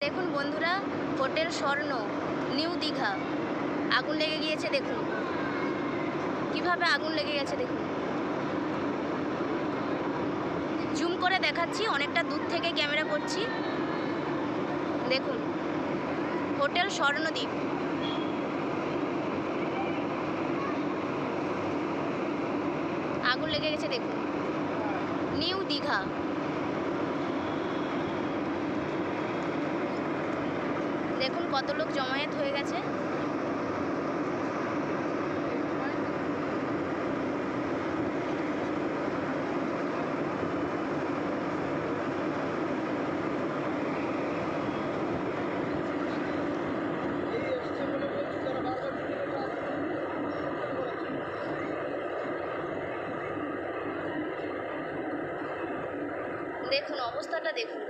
দেখুন বন্ধুরা, হোটেল স্বর্ণ নিউ দীঘা আগুন লেগে গিয়েছে। দেখুন কিভাবে আগুন লেগে গেছে। দেখুন, জুম করে দেখাচ্ছি, অনেকটা দূর থেকে ক্যামেরা করছি। দেখুন হোটেল স্বর্ণদ্বীপ, আগুন লেগে গেছে। দেখুন নিউ দীঘা। দেখুন কত লোক জমায়েত হয়ে গেছে। দেখুন অবস্থাটা দেখুন।